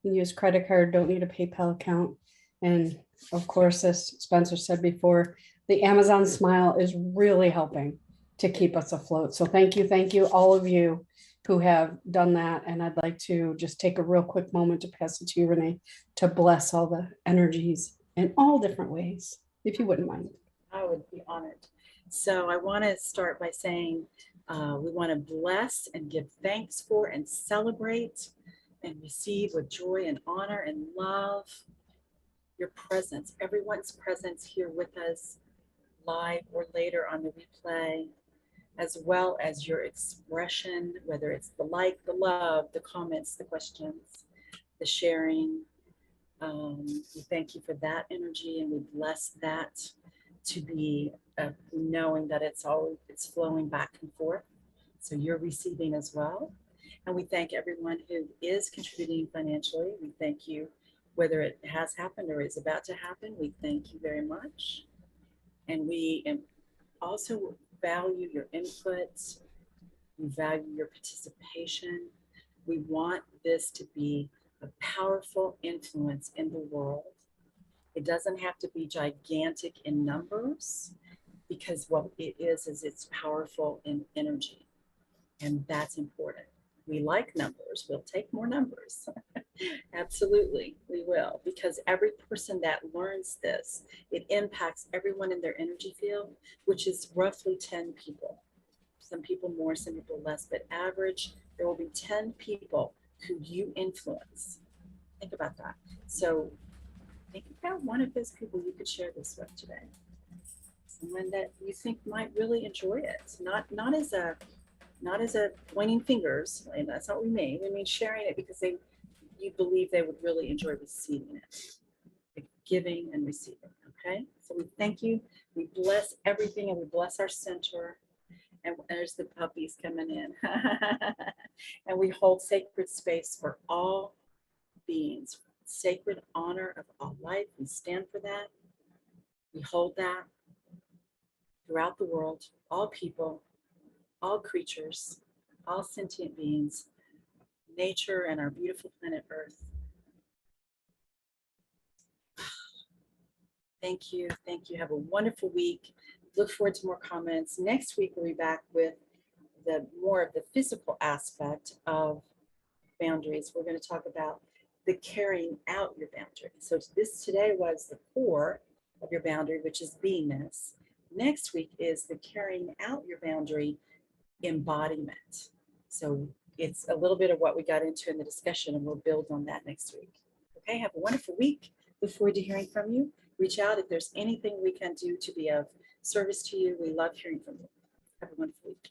You can use credit card, don't need a PayPal account. And of course, as Spencer said before, the Amazon Smile is really helping. to keep us afloat. So thank you, all of you who have done that. And I'd like to just take a real quick moment to pass it to you, Renee, to bless all the energies in all different ways, if you wouldn't mind. I would be honored. So I want to start by saying we want to bless and give thanks for and celebrate and receive with joy and honor and love your presence, everyone's presence here with us live or later on the replay, as well as your expression, whether it's the like, the love, the comments, the questions, the sharing. We thank you for that energy, and we bless that to be knowing that it's flowing back and forth. So you're receiving as well. And we thank everyone who is contributing financially. We thank you, whether it has happened or is about to happen. We thank you very much. And we also value your inputs. We value your participation. We want this to be a powerful influence in the world. It doesn't have to be gigantic in numbers, because what it is it's powerful in energy. And that's important. We like numbers. We'll take more numbers. Absolutely, we will. Because every person that learns this, it impacts everyone in their energy field, which is roughly 10 people. Some people more, some people less, but average, there will be 10 people who you influence. Think about that. So think about one of those people you could share this with today. Someone that you think might really enjoy it. Not as a pointing fingers, and that's not what we mean. We mean sharing it because you believe they would really enjoy receiving it. Like giving and receiving. Okay. So we thank you. We bless everything, and we bless our center. And there's the puppies coming in. And we hold sacred space for all beings, sacred honor of all life. We stand for that. We hold that throughout the world, all people, all creatures, all sentient beings, nature, and our beautiful planet Earth. Thank you. Thank you. Have a wonderful week. Look forward to more comments. Next week, we'll be back with more of the physical aspect of boundaries. We're going to talk about the carrying out your boundary. So today was the core of your boundary, which is beingness. Next week is the carrying out your boundary embodiment. So it's a little bit of what we got into in the discussion, and we'll build on that next week. Okay, have a wonderful week. Look forward to hearing from you. Reach out if there's anything we can do to be of service to you. We love hearing from you. Have a wonderful week.